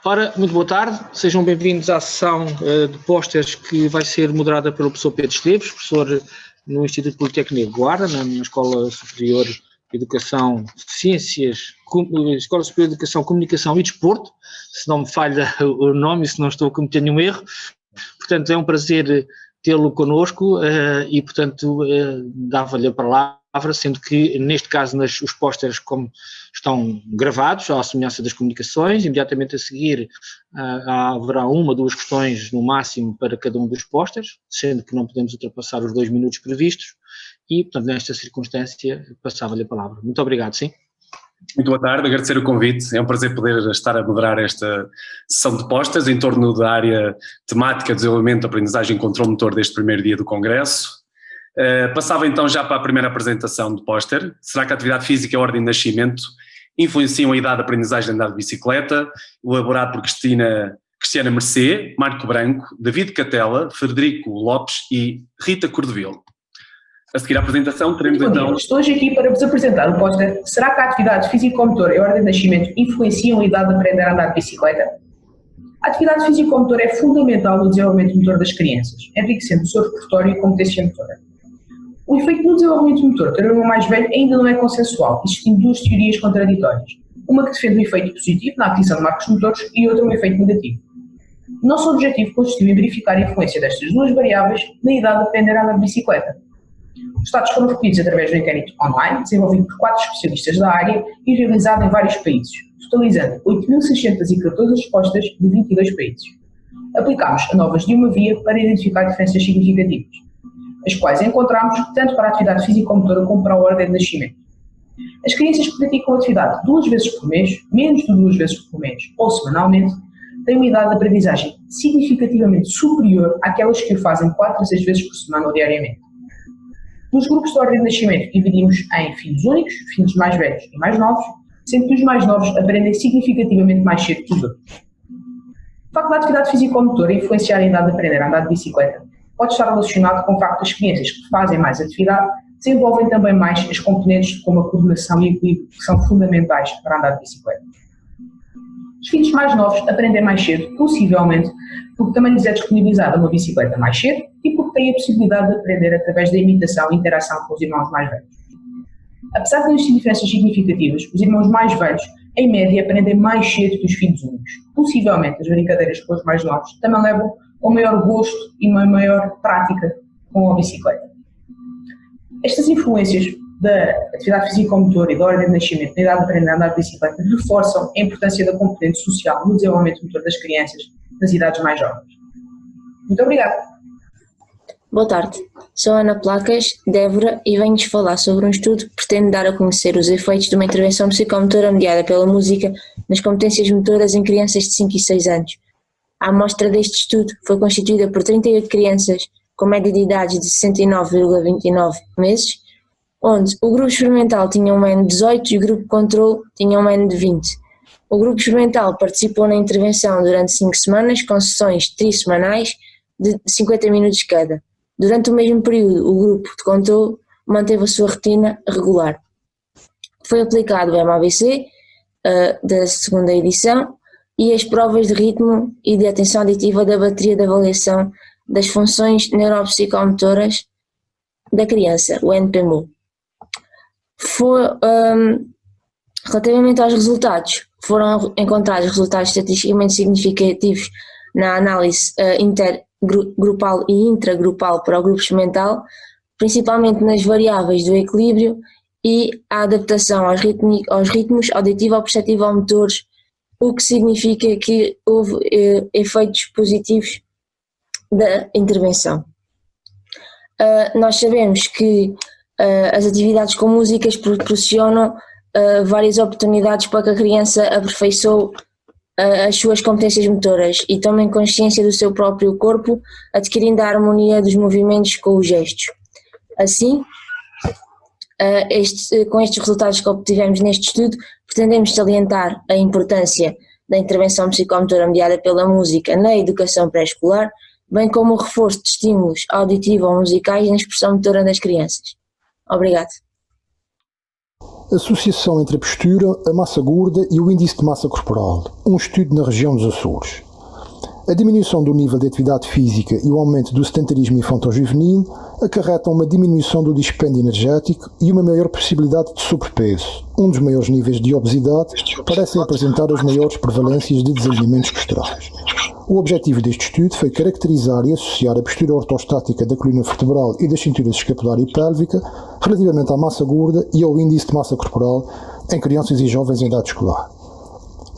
Ora, muito boa tarde, sejam bem-vindos à sessão de pósteres que vai ser moderada pelo professor Pedro Esteves, professor no Instituto Politécnico de Guarda, na Escola Superior de Educação, Ciências, Escola Superior de Educação, Comunicação e Desporto, se não me falha o nome, se não estou a cometer nenhum erro. Portanto, é um prazer tê-lo connosco e, portanto, dava-lhe a palavra, sendo que, neste caso, os pósteres como estão gravados, à semelhança das comunicações, imediatamente a seguir haverá uma ou duas questões no máximo para cada um dos pósteres, sendo que não podemos ultrapassar os 2 minutos previstos e, portanto, nesta circunstância, passava-lhe a palavra. Muito obrigado, sim. Muito boa tarde, agradecer o convite, é um prazer poder estar a moderar esta sessão de pósteres em torno da área temática de desenvolvimento, aprendizagem e controle motor deste primeiro dia do Congresso. Passava então já para a primeira apresentação de póster. Será que a atividade física e a ordem de nascimento influenciam a idade de aprendizagem de andar de bicicleta? Elaborado por Cristiana Mercê, Marco Branco, David Catela, Frederico Lopes e Rita Cordovil. A seguir à apresentação teremos então... Estou hoje aqui para vos apresentar o póster Será que a atividade físico-motora e a ordem de nascimento influenciam a idade de aprender a andar de bicicleta? A atividade físico-motora é fundamental no desenvolvimento motor das crianças, enriquecendo o seu repertório e competência motora. O efeito no desenvolvimento motor do irmão mais velho ainda não é consensual, existindo duas teorias contraditórias. Uma que defende um efeito positivo na aquisição de marcos motores e outra um efeito negativo. Nosso objetivo consistiu em verificar a influência destas duas variáveis na idade de aprender a andar de bicicleta. Os dados foram recolhidos através do inquérito online, desenvolvido por 4 especialistas da área e realizado em vários países, totalizando 8.614 respostas de 22 países. Aplicámos anovas de uma via para identificar diferenças significativas, as quais encontramos tanto para a atividade físico-motora como para a ordem de nascimento. As crianças que praticam a atividade 2 vezes por mês, menos de 2 vezes por mês ou semanalmente, têm uma idade de aprendizagem significativamente superior àquelas que o fazem 4 a 6 vezes por semana ou diariamente. Nos grupos de ordem de nascimento dividimos em filhos únicos, filhos mais velhos e mais novos, sendo que os mais novos aprendem significativamente mais cedo que os outros. O facto da atividade físico-motora influenciar a idade de aprender a andar de bicicleta pode estar relacionado com o facto das crianças que fazem mais atividade desenvolvem também mais as componentes como a coordenação e equilíbrio que são fundamentais para andar de bicicleta. Os filhos mais novos aprendem mais cedo, possivelmente porque também lhes é disponibilizada uma bicicleta mais cedo e porque têm a possibilidade de aprender através da imitação e interação com os irmãos mais velhos. Apesar de não existir diferenças significativas, os irmãos mais velhos, em média, aprendem mais cedo que os filhos únicos. Possivelmente, as brincadeiras com os mais novos também levam a um maior gosto e uma maior prática com a bicicleta. Estas influências da atividade físico-motora e da ordem de nascimento na idade de aprender a andar de bicicleta reforçam a importância da componente social no desenvolvimento motor das crianças nas idades mais jovens. Muito obrigada. Boa tarde, sou Ana Placas, Débora, e venho-vos falar sobre um estudo que pretende dar a conhecer os efeitos de uma intervenção psicomotora mediada pela música nas competências motoras em crianças de 5 e 6 anos. A amostra deste estudo foi constituída por 38 crianças com média de idade de 69,29 meses, onde o grupo experimental tinha um N de 18 e o grupo controle tinha um N de 20. O grupo experimental participou na intervenção durante 5 semanas, com sessões trissemanais de 50 minutos cada. Durante o mesmo período, o grupo de controle manteve a sua rotina regular. Foi aplicado o MABC da segunda edição e as provas de ritmo e de atenção auditiva da bateria de avaliação das funções neuropsicomotoras da criança, o NPMO. Relativamente aos resultados, foram encontrados resultados estatisticamente significativos na análise intergrupal e intragrupal para o grupo experimental, principalmente nas variáveis do equilíbrio e a adaptação aos ritmos auditivo-perceptivo-motores, o que significa que houve efeitos positivos da intervenção. Nós sabemos que as atividades com músicas proporcionam várias oportunidades para que a criança aperfeiçoe as suas competências motoras e tome consciência do seu próprio corpo, adquirindo a harmonia dos movimentos com os gestos. Assim, com estes resultados que obtivemos neste estudo, pretendemos salientar a importância da intervenção psicomotora mediada pela música na educação pré-escolar, bem como o reforço de estímulos auditivo ou musicais na expressão motora das crianças. Obrigado. Associação entre a postura, a massa gorda e o índice de massa corporal, um estudo na região dos Açores. A diminuição do nível de atividade física e o aumento do sedentarismo infantil-juvenil acarretam uma diminuição do dispêndio energético e uma maior possibilidade de sobrepeso. Um dos maiores níveis de obesidade parecem apresentar as maiores prevalências de desalinhamentos posturais. O objetivo deste estudo foi caracterizar e associar a postura ortostática da coluna vertebral e das cinturas escapular e pélvica relativamente à massa gorda e ao índice de massa corporal em crianças e jovens em idade escolar.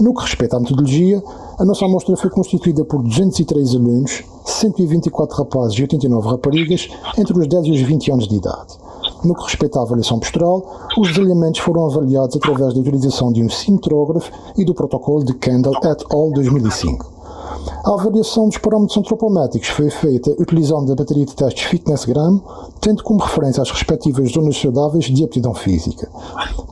No que respeita à metodologia, a nossa amostra foi constituída por 203 alunos, 124 rapazes e 89 raparigas, entre os 10 e os 20 anos de idade. No que respeita à avaliação postural, os desalinhamentos foram avaliados através da utilização de um simetrógrafo e do protocolo de Kendall et al. 2005. A avaliação dos parâmetros antropométricos foi feita utilizando a bateria de testes FitnessGram, tendo como referência as respectivas zonas saudáveis de aptidão física.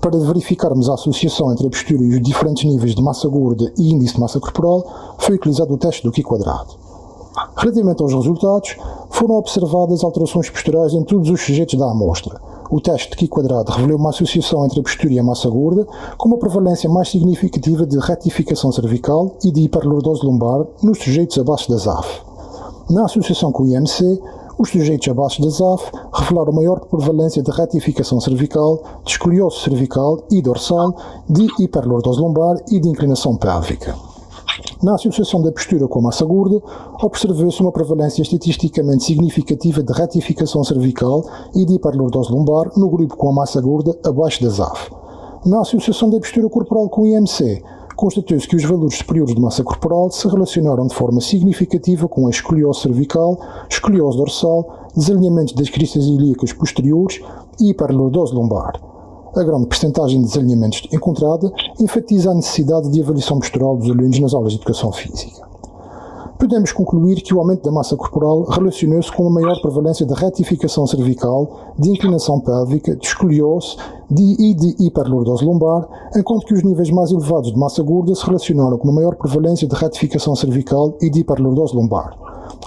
Para verificarmos a associação entre a postura e os diferentes níveis de massa gorda e índice de massa corporal, foi utilizado o teste do Q². Relativamente aos resultados, foram observadas alterações posturais em todos os sujeitos da amostra. O teste de Q² revelou uma associação entre a postura e a massa gorda, com uma prevalência mais significativa de retificação cervical e de hiperlordose lombar nos sujeitos abaixo da ZAF. Na associação com o IMC, os sujeitos abaixo da ZAF revelaram maior prevalência de retificação cervical, de escoliose cervical e dorsal, de hiperlordose lombar e de inclinação pélvica. Na associação da postura com a massa gorda, observou-se uma prevalência estatisticamente significativa de retificação cervical e de hiperlordose lombar no grupo com a massa gorda abaixo da ZAF. Na associação da postura corporal com o IMC, constatou-se que os valores superiores de massa corporal se relacionaram de forma significativa com a escoliose cervical, escoliose dorsal, desalinhamentos das cristas ilíacas posteriores e hiperlordose lombar. A grande percentagem de desalinhamentos encontrada enfatiza a necessidade de avaliação postural dos alunos nas aulas de educação física. Podemos concluir que o aumento da massa corporal relacionou-se com uma maior prevalência de retificação cervical, de inclinação pélvica, de escoliose e de hiperlordose lombar, enquanto que os níveis mais elevados de massa gorda se relacionaram com uma maior prevalência de retificação cervical e de hiperlordose lombar.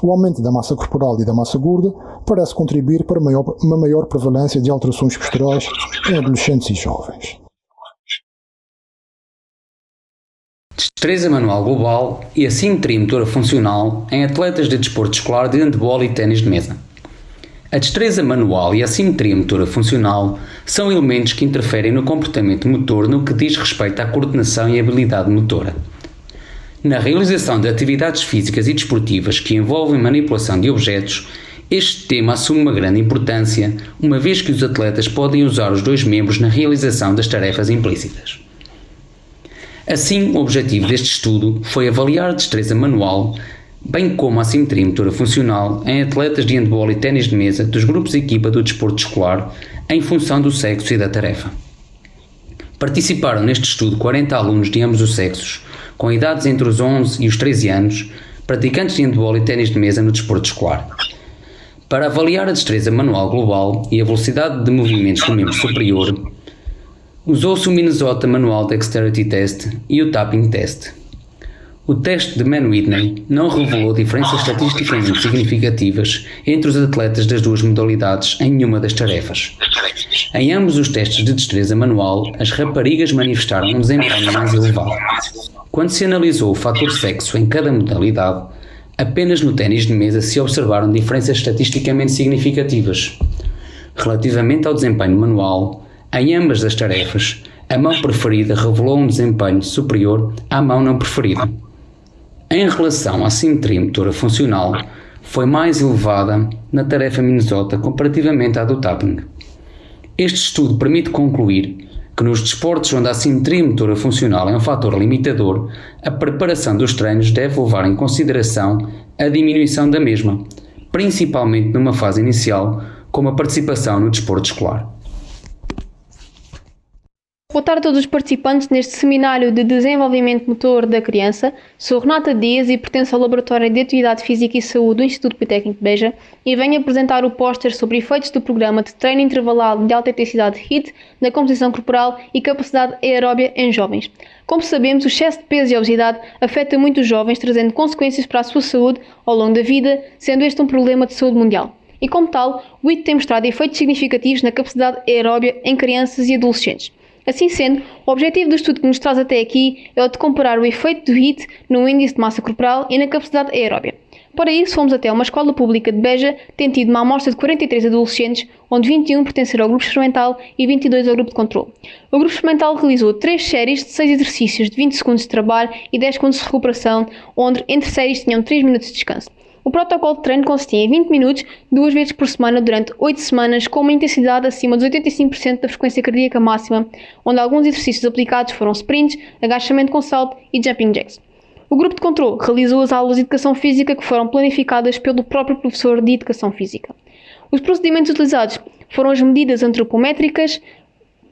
O aumento da massa corporal e da massa gorda parece contribuir para uma maior prevalência de alterações posturais em adolescentes e jovens. Destreza manual global e assimetria motora funcional em atletas de desporto escolar de handebol e ténis de mesa. A destreza manual e a assimetria motora funcional são elementos que interferem no comportamento motor no que diz respeito à coordenação e habilidade motora. Na realização de atividades físicas e desportivas que envolvem manipulação de objetos, este tema assume uma grande importância, uma vez que os atletas podem usar os dois membros na realização das tarefas implícitas. Assim, o objetivo deste estudo foi avaliar a destreza manual, bem como a assimetria motora funcional em atletas de handebol e ténis de mesa dos grupos de equipa do desporto escolar, em função do sexo e da tarefa. Participaram neste estudo 40 alunos de ambos os sexos, com idades entre os 11 e os 13 anos, praticantes de handebol e ténis de mesa no desporto escolar. Para avaliar a destreza manual global e a velocidade de movimentos do membro superior, usou-se o Minnesota Manual Dexterity Test e o Tapping Test. O teste de Mann-Whitney não revelou diferenças estatisticamente significativas entre os atletas das duas modalidades em nenhuma das tarefas. Em ambos os testes de destreza manual, as raparigas manifestaram um desempenho mais elevado. Quando se analisou o fator sexo em cada modalidade, apenas no ténis de mesa se observaram diferenças estatisticamente significativas. Relativamente ao desempenho manual, em ambas as tarefas, a mão preferida revelou um desempenho superior à mão não preferida. Em relação à simetria motora funcional, foi mais elevada na tarefa Minnesota comparativamente à do tapping. Este estudo permite concluir que nos desportos onde a assimetria motora funcional é um fator limitador, a preparação dos treinos deve levar em consideração a diminuição da mesma, principalmente numa fase inicial, como a participação no desporto escolar. Boa tarde a todos os participantes neste seminário de desenvolvimento motor da criança. Sou Renata Dias e pertenço ao Laboratório de Atividade Física e Saúde do Instituto Politécnico de Beja e venho apresentar o póster sobre efeitos do programa de treino intervalado de alta intensidade HIIT na composição corporal e capacidade aeróbia em jovens. Como sabemos, o excesso de peso e obesidade afeta muito os jovens, trazendo consequências para a sua saúde ao longo da vida, sendo este um problema de saúde mundial. E como tal, o HIIT tem mostrado efeitos significativos na capacidade aeróbia em crianças e adolescentes. Assim sendo, o objetivo do estudo que nos traz até aqui é o de comparar o efeito do HIIT no índice de massa corporal e na capacidade aeróbia. Para isso, fomos até uma escola pública de Beja, tendo tido uma amostra de 43 adolescentes, onde 21 pertenceram ao grupo experimental e 22 ao grupo de controle. O grupo experimental realizou 3 séries de 6 exercícios de 20 segundos de trabalho e 10 segundos de recuperação, onde entre séries tinham 3 minutos de descanso. O protocolo de treino consistia em 20 minutos, 2 vezes por semana, durante 8 semanas, com uma intensidade acima dos 85% da frequência cardíaca máxima, onde alguns exercícios aplicados foram sprints, agachamento com salto e jumping jacks. O grupo de controle realizou as aulas de educação física que foram planificadas pelo próprio professor de educação física. Os procedimentos utilizados foram as medidas antropométricas,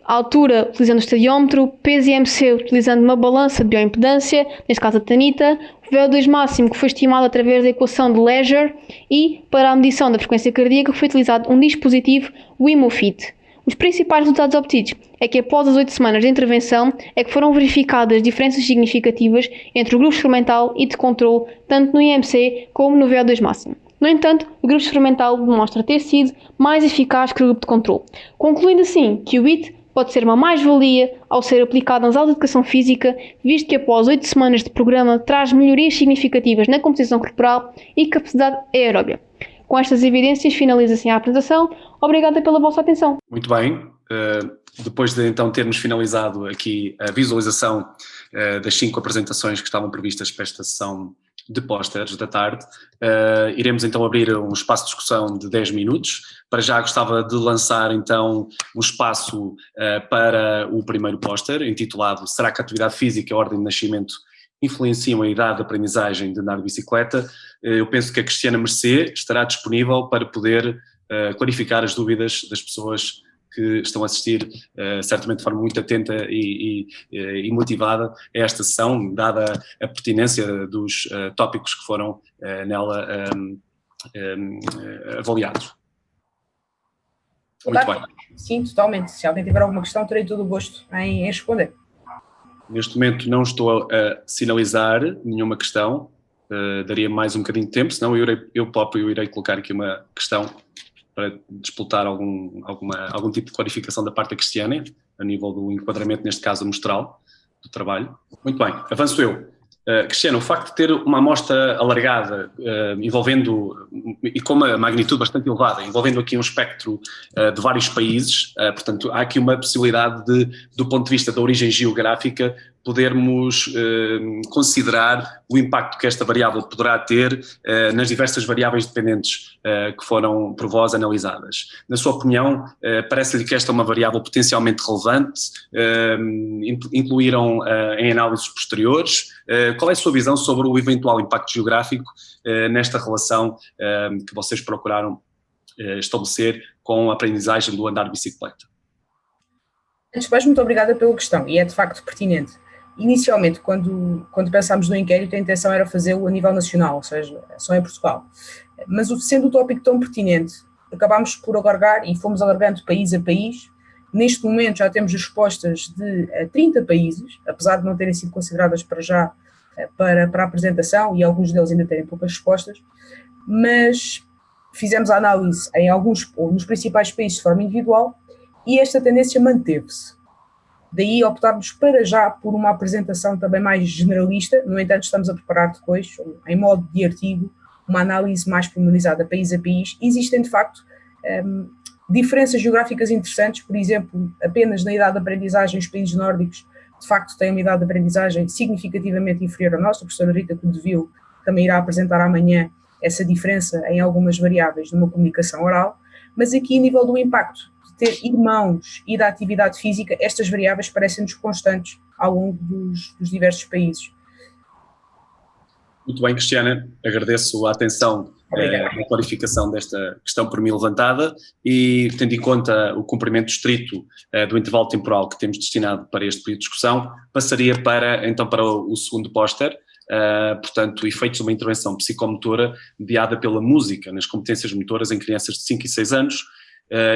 a altura utilizando o estadiómetro, peso e IMC utilizando uma balança de bioimpedância, neste caso a Tanita, o VO2 máximo que foi estimado através da equação de Leger e, para a medição da frequência cardíaca, foi utilizado um dispositivo Wim Hof Fit. Os principais resultados obtidos é que após as 8 semanas de intervenção é que foram verificadas diferenças significativas entre o grupo experimental e de controle, tanto no IMC como no VO2 máximo. No entanto, o grupo experimental demonstra ter sido mais eficaz que o grupo de controle, concluindo assim que o HIIT pode ser uma mais-valia ao ser aplicado nas aulas de educação física, visto que após 8 semanas de programa traz melhorias significativas na composição corporal e capacidade aeróbia. Com estas evidências, finaliza-se a apresentação. Obrigada pela vossa atenção. Muito bem. Depois de então termos finalizado aqui a visualização das 5 apresentações que estavam previstas para esta sessão de pósteres da tarde, iremos então abrir um espaço de discussão de 10 minutos. Para já gostava de lançar então um espaço para o primeiro póster, intitulado "Será que a atividade física e a ordem de nascimento influenciam a idade de aprendizagem de andar de bicicleta?" Eu penso que a Cristiana Mercê estará disponível para poder clarificar as dúvidas das pessoas que estão a assistir, certamente de forma muito atenta e motivada a esta sessão, dada a pertinência dos tópicos que foram nela avaliados. Muito bem. Sim, totalmente. Se alguém tiver alguma questão, terei todo o gosto em responder. Neste momento não estou a sinalizar nenhuma questão, daria mais um bocadinho de tempo, senão eu próprio irei colocar aqui uma questão para disputar algum tipo de clarificação da parte da Cristiana, a nível do enquadramento, neste caso amostral, do trabalho. Muito bem, avanço eu. Cristiana, o facto de ter uma amostra alargada, envolvendo, e com uma magnitude bastante elevada, envolvendo aqui um espectro de vários países, portanto, há aqui uma possibilidade de, do ponto de vista da origem geográfica, podermos considerar o impacto que esta variável poderá ter nas diversas variáveis dependentes que foram por vós analisadas. Na sua opinião, parece-lhe que esta é uma variável potencialmente relevante? Incluíram em análises posteriores? Qual é a sua visão sobre o eventual impacto geográfico nesta relação que vocês procuraram estabelecer com a aprendizagem do andar de bicicleta? Antes de mais, muito obrigada pela questão, e é de facto pertinente. Inicialmente, quando pensámos no inquérito, a intenção era fazê-lo a nível nacional, ou seja, só em Portugal. Mas sendo o tópico tão pertinente, acabámos por alargar e fomos alargando país a país. Neste momento já temos respostas de 30 países, apesar de não terem sido consideradas para já para a apresentação, e alguns deles ainda terem poucas respostas, mas fizemos a análise em nos principais países de forma individual e esta tendência manteve-se. Daí optarmos para já por uma apresentação também mais generalista. No entanto, estamos a preparar depois, em modo de artigo, uma análise mais pormenorizada país a país. Existem, de facto, diferenças geográficas interessantes. Por exemplo, apenas na idade de aprendizagem, os países nórdicos, de facto, têm uma idade de aprendizagem significativamente inferior à nossa. A professora Rita Codeville também irá apresentar amanhã essa diferença em algumas variáveis numa comunicação oral. Mas aqui, a nível do impacto, ter irmãos e da atividade física, estas variáveis parecem-nos constantes ao longo dos diversos países. Muito bem, Cristiana, agradeço a atenção na clarificação desta questão por mim levantada e, tendo em conta o cumprimento estrito do intervalo temporal que temos destinado para este período de discussão, passaria então para o segundo póster, portanto, efeitos de uma intervenção psicomotora mediada pela música nas competências motoras em crianças de 5 e 6 anos.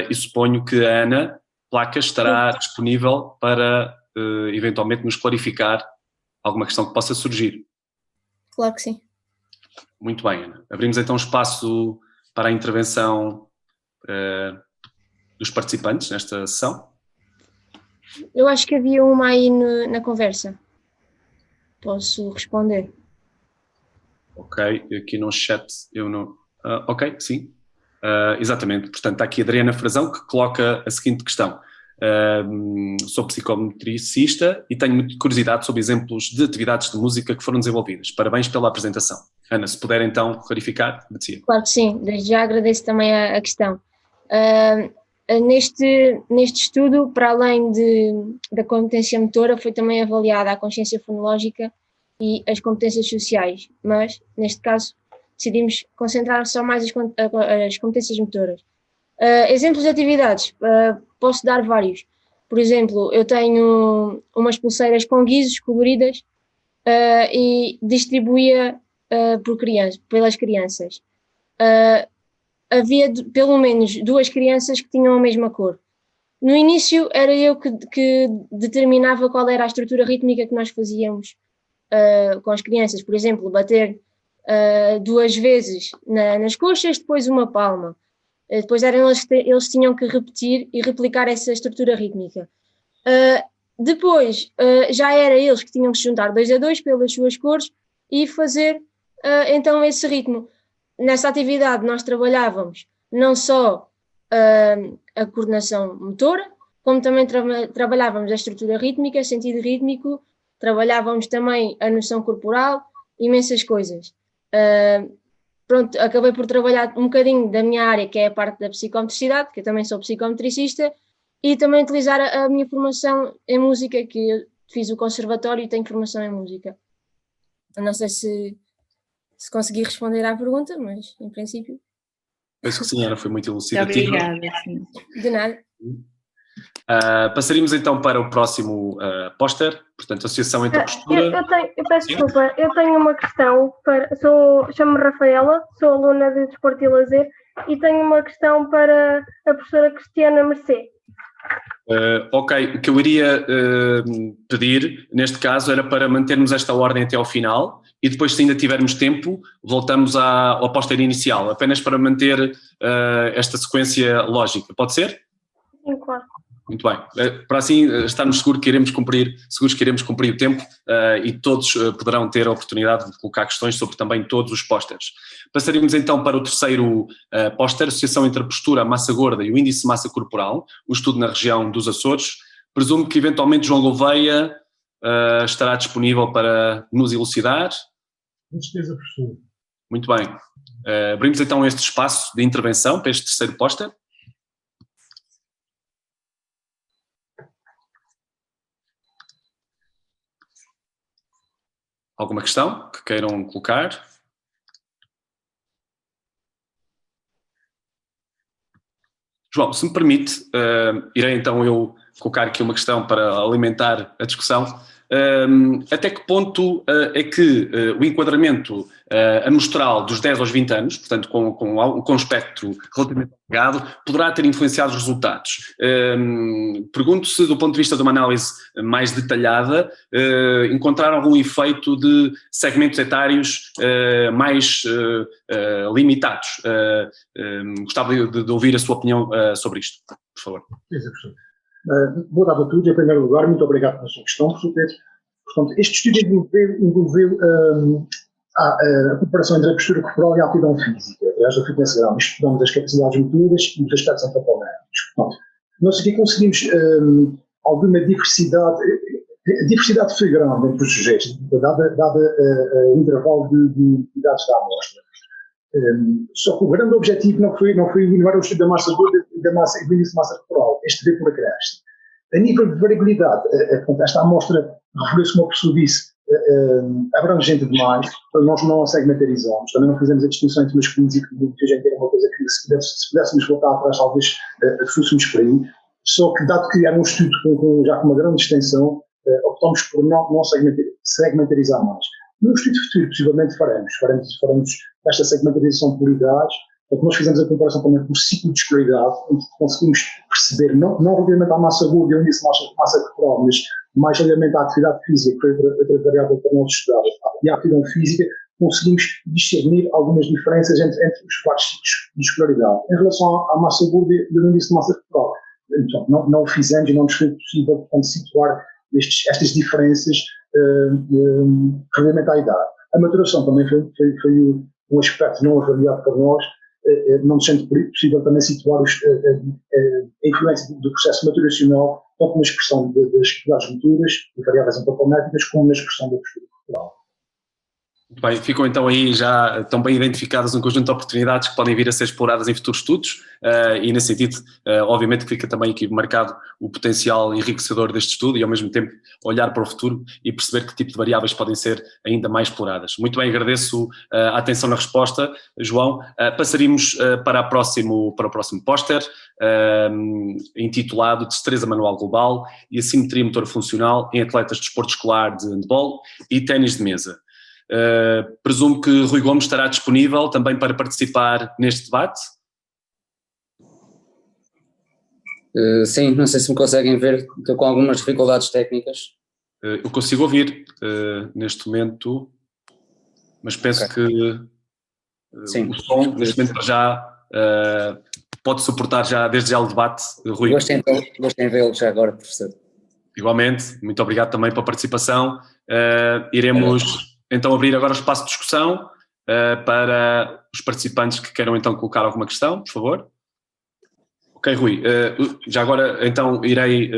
E suponho que a Ana Placas estará disponível para eventualmente nos clarificar alguma questão que possa surgir. Claro que sim. Muito bem, Ana. Abrimos então espaço para a intervenção dos participantes nesta sessão. Eu acho que havia uma aí na conversa. Posso responder? Ok, aqui no chat eu não... ok, sim. Exatamente, portanto está aqui a Adriana Frazão que coloca a seguinte questão. Sou psicometricista e tenho muita curiosidade sobre exemplos de atividades de música que foram desenvolvidas. Parabéns pela apresentação. Ana, se puder então clarificar, agradecia. Claro que sim, desde já agradeço também a questão. Neste estudo, para além da competência motora, foi também avaliada a consciência fonológica e as competências sociais, mas, neste caso, decidimos concentrar só mais as competências motoras. Exemplos de atividades, posso dar vários. Por exemplo, eu tenho umas pulseiras com guizos coloridas e distribuía pelas crianças. Havia pelo menos 2 crianças que tinham a mesma cor. No início era eu que determinava qual era a estrutura rítmica que nós fazíamos com as crianças. Por exemplo, bater 2 vezes nas coxas, depois uma palma. Depois eram eles tinham que repetir e replicar essa estrutura rítmica. Depois já era eles que tinham que se juntar 2 a 2 pelas suas cores e fazer então esse ritmo. Nessa atividade nós trabalhávamos não só a coordenação motora, como também trabalhávamos a estrutura rítmica, sentido rítmico, trabalhávamos também a noção corporal, imensas coisas. Pronto, acabei por trabalhar um bocadinho da minha área, que é a parte da psicometricidade, que eu também sou psicometricista, e também utilizar a minha formação em música, que eu fiz o conservatório e tenho formação em música. Não sei se consegui responder à pergunta, mas em princípio... Penso que sim, Ana, foi muito elucidativa. Obrigada, sim. De nada. Passaríamos então para o próximo póster, portanto, Associação entre a Postura. Eu peço desculpa, eu tenho uma questão, chamo-me Rafaela, sou aluna de Desporto e Lazer e tenho uma questão para a professora Cristiana Mercê. Ok, o que eu iria pedir, neste caso, era para mantermos esta ordem até ao final e depois, se ainda tivermos tempo, voltamos ao póster inicial, apenas para manter esta sequência lógica. Pode ser? Sim, claro. Muito bem. Para assim estarmos seguros que iremos cumprir o tempo e todos poderão ter a oportunidade de colocar questões sobre também todos os pósteres. Passaríamos então para o terceiro póster, Associação entre a Postura, a Massa Gorda e o Índice de Massa Corporal, um estudo na região dos Açores. Presumo que eventualmente João Gouveia estará disponível para nos elucidar. Com certeza, professor. Muito bem. Abrimos então este espaço de intervenção para este terceiro póster. Alguma questão que queiram colocar? João, se me permite, irei então eu colocar aqui uma questão para alimentar a discussão. Até que ponto é que o enquadramento amostral dos 10 aos 20 anos, portanto com um espectro relativamente ligado, poderá ter influenciado os resultados? Pergunto se, do ponto de vista de uma análise mais detalhada, encontraram algum efeito de segmentos etários mais limitados. Gostava de ouvir a sua opinião sobre isto, por favor. Sim, professor. Boa tarde a todos. Em primeiro lugar, muito obrigado pela sua questão, professor Pedro. Portanto, este estudo envolveu a comparação entre a postura corporal e a aptidão física. Aliás, a fitness grau. Estudamos as capacidades motoras e os aspectos antropoméricos. Portanto, nós aqui conseguimos alguma diversidade. A diversidade foi grande entre os sujeitos, dado o intervalo de idades da amostra. Só que o grande objetivo não era o estudo da massa gorda e do índice de massa corporal, este veio por acréscimo. A nível de variabilidade, esta amostra referiu-se, como o professor disse, abrangente demais, então nós não a segmentarizamos, também não fizemos a distinção entre masculinos e femininos, que a gente era uma coisa que se pudéssemos voltar atrás talvez fôssemos por aí, só que dado que era um estudo já com uma grande extensão, optamos por não segmentarizar mais. No estudo futuro, possivelmente faremos esta segmentarização por idades, porque nós fizemos a comparação também por ciclo de escolaridade, onde conseguimos perceber, não relativamente à massa gorda e ao índice de massa corporal, mas mais relativamente à atividade física, que foi outra variável para nós estudar, e à atividade física, conseguimos discernir algumas diferenças entre os vários ciclos de escolaridade. Em relação à massa gorda e ao índice de massa corporal, não o fizemos e não nos foi possível, portanto, situar estas diferenças relativamente à idade. A maturação também foi um aspecto não avaliado por nós, não sendo possível também situar a influência do processo maturacional, tanto na expressão das atividades motoras e variáveis antropométricas, como na expressão da postura corporal. Muito bem, ficam então aí já tão bem identificadas um conjunto de oportunidades que podem vir a ser exploradas em futuros estudos e nesse sentido, obviamente que fica também aqui marcado o potencial enriquecedor deste estudo e ao mesmo tempo olhar para o futuro e perceber que tipo de variáveis podem ser ainda mais exploradas. Muito bem, agradeço a atenção na resposta, João. Passaríamos para o próximo póster, intitulado Destreza Manual Global e Assimetria Motora Funcional em Atletas de Desporto Escolar de Handball e Ténis de Mesa. Presumo que Rui Gomes estará disponível também para participar neste debate? Sim, não sei se me conseguem ver, estou com algumas dificuldades técnicas. Eu consigo ouvir neste momento, mas penso que Sim. O som neste momento já pode suportar já desde já o debate, Rui. Gostei em vê-lo já agora, professor. Igualmente, muito obrigado também pela participação. Iremos então abrir agora o espaço de discussão para os participantes que queiram então colocar alguma questão, por favor. Ok, Rui, já agora então irei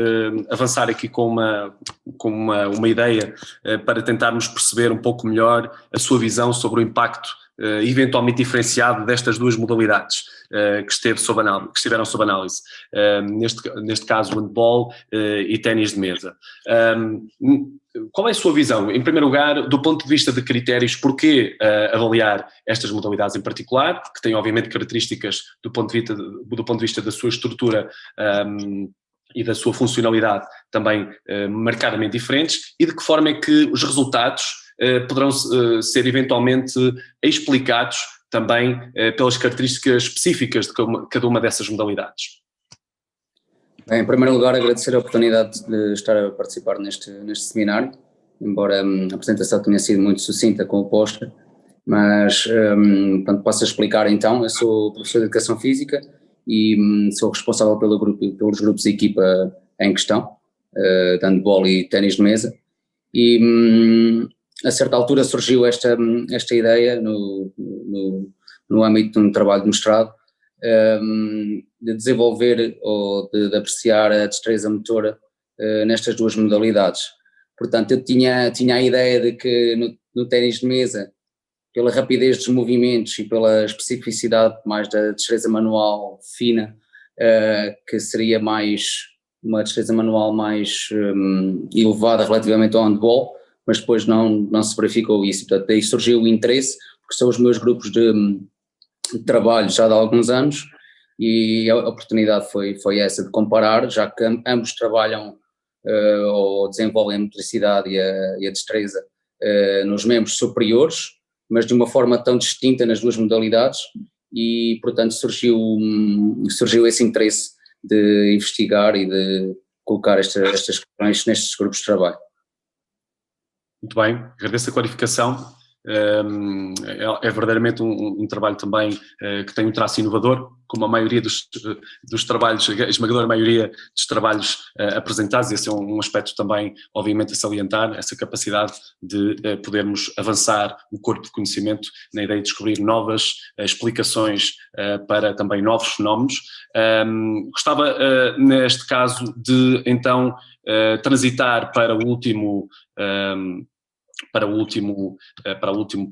avançar aqui com uma ideia para tentarmos perceber um pouco melhor a sua visão sobre o impacto eventualmente diferenciado destas duas modalidades que estiveram sob análise, neste caso o handball e ténis de mesa. Qual é a sua visão, em primeiro lugar, do ponto de vista de critérios, porquê avaliar estas modalidades em particular, que têm obviamente características do ponto de vista da sua estrutura e da sua funcionalidade também marcadamente diferentes, e de que forma é que os resultados poderão ser eventualmente explicados também pelas características específicas de cada uma dessas modalidades? Bem, em primeiro lugar, agradecer a oportunidade de estar a participar neste seminário, embora a apresentação tenha sido muito sucinta com o póster, mas portanto, posso explicar então. Eu sou professor de Educação Física e sou responsável pelos grupos de equipa em questão, de handball e ténis de mesa, e a certa altura surgiu esta ideia no âmbito de um trabalho de mestrado, de desenvolver ou de apreciar a destreza motora nestas duas modalidades. Portanto, eu tinha a ideia de que no ténis de mesa, pela rapidez dos movimentos e pela especificidade mais da destreza manual fina, que seria uma destreza manual mais elevada relativamente ao handball, mas depois não se verificou isso. Portanto, daí surgiu o interesse, porque são os meus grupos de trabalho já de há alguns anos, e a oportunidade foi essa de comparar, já que ambos trabalham ou desenvolvem a motricidade e a destreza nos membros superiores, mas de uma forma tão distinta nas duas modalidades, e portanto surgiu esse interesse de investigar e de colocar estas questões nestes grupos de trabalho. Muito bem, agradeço a clarificação. É verdadeiramente um trabalho também que tem um traço inovador, como a maioria dos trabalhos, a esmagadora maioria dos trabalhos apresentados. Esse é um aspecto também, obviamente, a salientar, essa capacidade de podermos avançar o corpo de conhecimento na ideia de descobrir novas explicações para também novos fenómenos. Gostava, neste caso, de então transitar para o último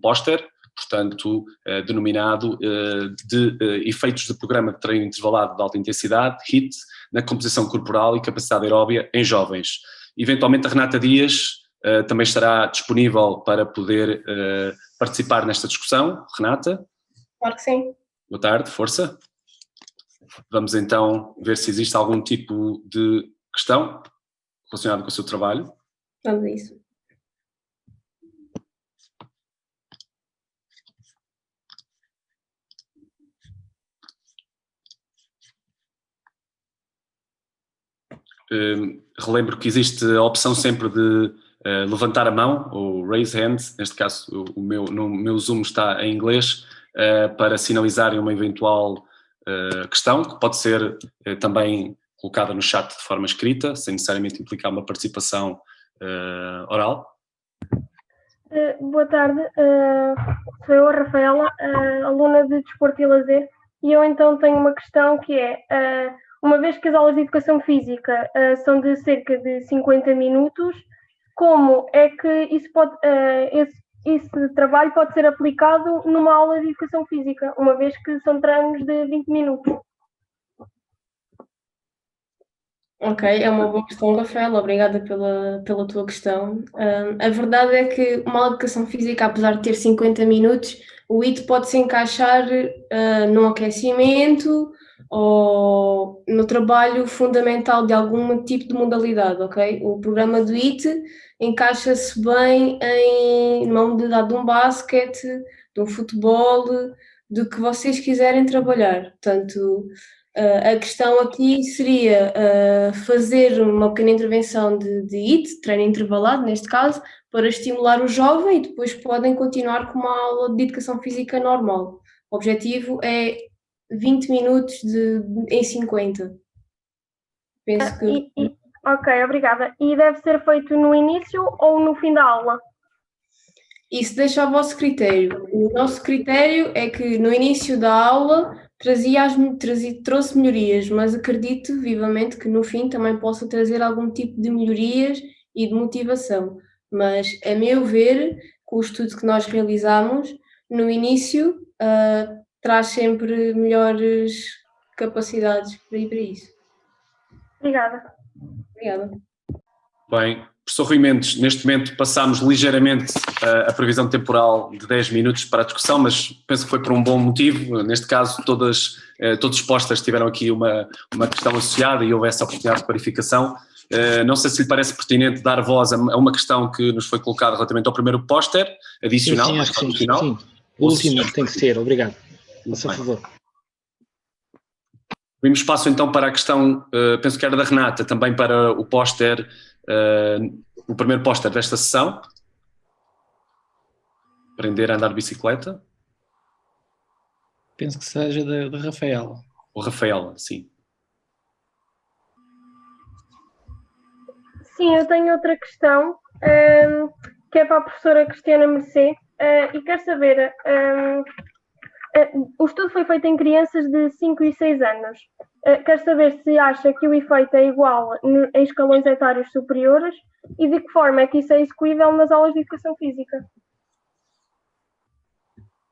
póster, portanto, denominado de efeitos de programa de treino intervalado de alta intensidade, HIIT, na composição corporal e capacidade aeróbia em jovens. Eventualmente a Renata Dias também estará disponível para poder participar nesta discussão. Renata? Claro que sim. Boa tarde, força. Vamos então ver se existe algum tipo de questão relacionada com o seu trabalho. Vamos a isso. Relembro que existe a opção sempre de levantar a mão, ou raise hand, neste caso no meu Zoom está em inglês, para sinalizarem uma eventual questão, que pode ser também colocada no chat de forma escrita, sem necessariamente implicar uma participação oral. Boa tarde, sou eu, a Rafaela, aluna de Desporto e Lazer, e eu então tenho uma questão que é, uma vez que as aulas de Educação Física são de cerca de 50 minutos, como é que esse trabalho pode ser aplicado numa aula de Educação Física, uma vez que são treinos de 20 minutos? Ok, é uma boa questão, Rafaela, obrigada pela tua questão. A verdade é que uma aula de Educação Física, apesar de ter 50 minutos, o IT pode se encaixar num aquecimento ou no trabalho fundamental de algum tipo de modalidade, ok? O programa do IT encaixa-se bem numa modalidade de um basquete, de um futebol, do que vocês quiserem trabalhar. Portanto, a questão aqui seria fazer uma pequena intervenção de IT, treino intervalado neste caso, para estimular o jovem, e depois podem continuar com uma aula de educação física normal. O objetivo é 20 minutos em 50. Penso que... Ok, obrigada. E deve ser feito no início ou no fim da aula? Isso deixa ao vosso critério. O nosso critério é que no início da aula trouxe melhorias, mas acredito vivamente que no fim também possa trazer algum tipo de melhorias e de motivação. Mas, a meu ver, com o estudo que nós realizamos, no início traz sempre melhores capacidades para ir para isso. Obrigada. Obrigada. Bem, professor Rui Mendes, neste momento passámos ligeiramente a previsão temporal de 10 minutos para a discussão, mas penso que foi por um bom motivo. Neste caso, todos os postas tiveram aqui uma questão associada e houve essa oportunidade de clarificação. Não sei se lhe parece pertinente dar voz a uma questão que nos foi colocada relativamente ao primeiro póster adicional. Sim, acho que sim. O último tem que ser, obrigado. Faça favor. Abrimos espaço então para a questão, penso que era da Renata, também para o póster, o primeiro póster desta sessão. Aprender a andar de bicicleta. Penso que seja da Rafaela. O Rafaela, sim. Sim, eu tenho outra questão, que é para a professora Cristiana Mercê, e quero saber, o estudo foi feito em crianças de 5 e 6 anos. Quero saber se acha que o efeito é igual em escalões etários superiores e de que forma é que isso é execuível nas aulas de Educação Física.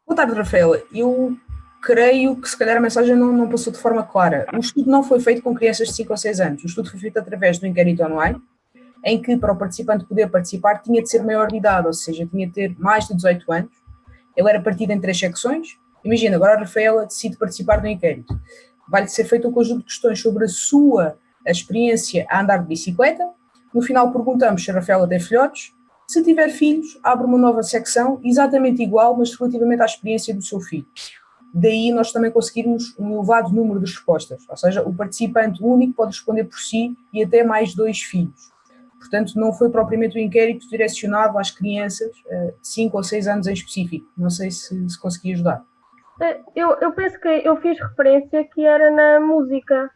Boa tarde, Rafaela. Eu creio que se calhar a mensagem não passou de forma clara. O estudo não foi feito com crianças de 5 ou 6 anos. O estudo foi feito através do inquérito online, em que para o participante poder participar tinha de ser maior de idade, ou seja, tinha de ter mais de 18 anos. Ele era partido em 3 secções. Imagina, agora a Rafaela decide participar do inquérito. Vai-lhe ser feito um conjunto de questões sobre a sua experiência a andar de bicicleta. No final perguntamos se a Rafaela tem filhotes. Se tiver filhos, abre uma nova secção, exatamente igual, mas relativamente à experiência do seu filho. Daí nós também conseguirmos um elevado número de respostas, ou seja, o participante único pode responder por si e até mais 2 filhos. Portanto, não foi propriamente um inquérito direcionado às crianças de 5 ou 6 anos em específico. Não sei se consegui ajudar. Eu penso que eu fiz referência que era na música.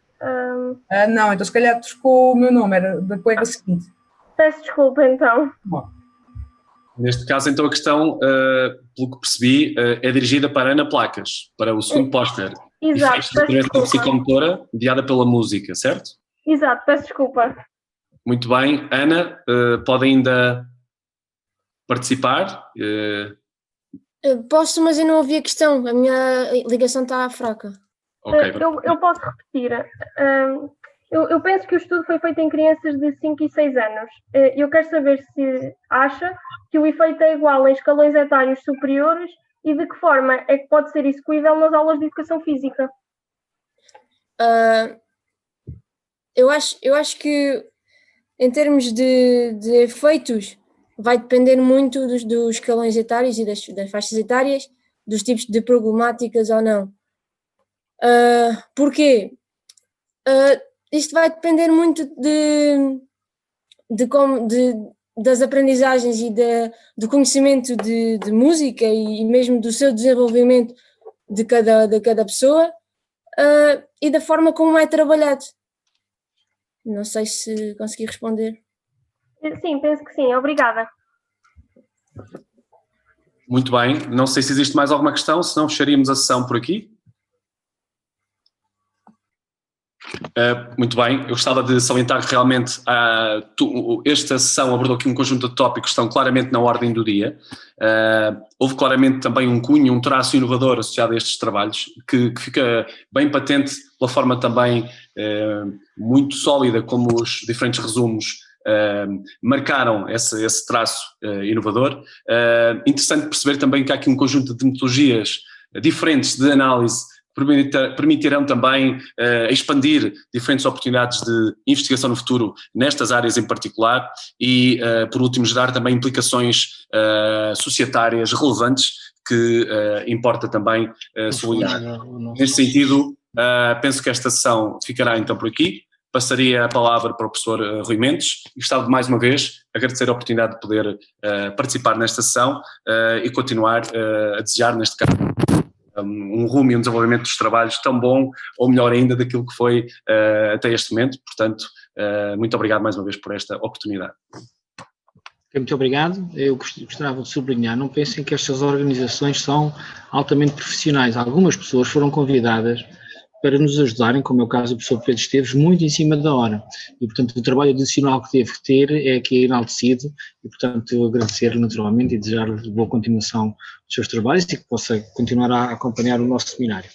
Não, então se calhar trocou o meu nome, era da colega seguinte. Peço desculpa, então. Bom. Neste caso, então, a questão, pelo que percebi, é dirigida para Ana Placas, para o segundo póster. Exato, peço desculpa. Psicomotora, mediada pela música, certo? Exato, peço desculpa. Muito bem. Ana, pode ainda participar? Posso, mas eu não ouvi a questão. A minha ligação está fraca. Okay, eu posso repetir. Eu penso que o estudo foi feito em crianças de 5 e 6 anos. Eu quero saber se acha que o efeito é igual em escalões etários superiores e de que forma é que pode ser execuível nas aulas de Educação Física. Eu acho que, em termos de efeitos, vai depender muito dos escalões etários e das faixas etárias, dos tipos de problemáticas ou não. Porquê? Isto vai depender muito das aprendizagens e do conhecimento de música e mesmo do seu desenvolvimento de cada pessoa e da forma como é trabalhado. Não sei se consegui responder. Sim, penso que sim. Obrigada. Muito bem, não sei se existe mais alguma questão, senão fecharíamos a sessão por aqui. Muito bem, eu gostava de salientar que realmente esta sessão abordou aqui um conjunto de tópicos que estão claramente na ordem do dia. Houve claramente também um cunho, um traço inovador associado a estes trabalhos, que fica bem patente pela forma também muito sólida como os diferentes resumos marcaram esse traço inovador. Interessante perceber também que há aqui um conjunto de metodologias diferentes de análise permitirão também expandir diferentes oportunidades de investigação no futuro nestas áreas em particular e, por último, gerar também implicações societárias relevantes que importa também sublinhar. Neste sentido, penso que esta sessão ficará então por aqui. Passaria a palavra para o professor Rui Mendes e gostava de mais uma vez agradecer a oportunidade de poder participar nesta sessão e continuar a desejar, neste caso, um rumo e um desenvolvimento dos trabalhos tão bom, ou melhor ainda, daquilo que foi até este momento. Portanto, muito obrigado mais uma vez por esta oportunidade. Muito obrigado. Eu gostava de sublinhar, não pensem que estas organizações são altamente profissionais. Algumas pessoas foram convidadas para nos ajudarem, como é o caso do professor Pedro Esteves, muito em cima da hora. E, portanto, o trabalho adicional que teve que ter é aqui enaltecido e, portanto, eu agradecer naturalmente e desejar-lhe boa continuação dos seus trabalhos e que possa continuar a acompanhar o nosso seminário.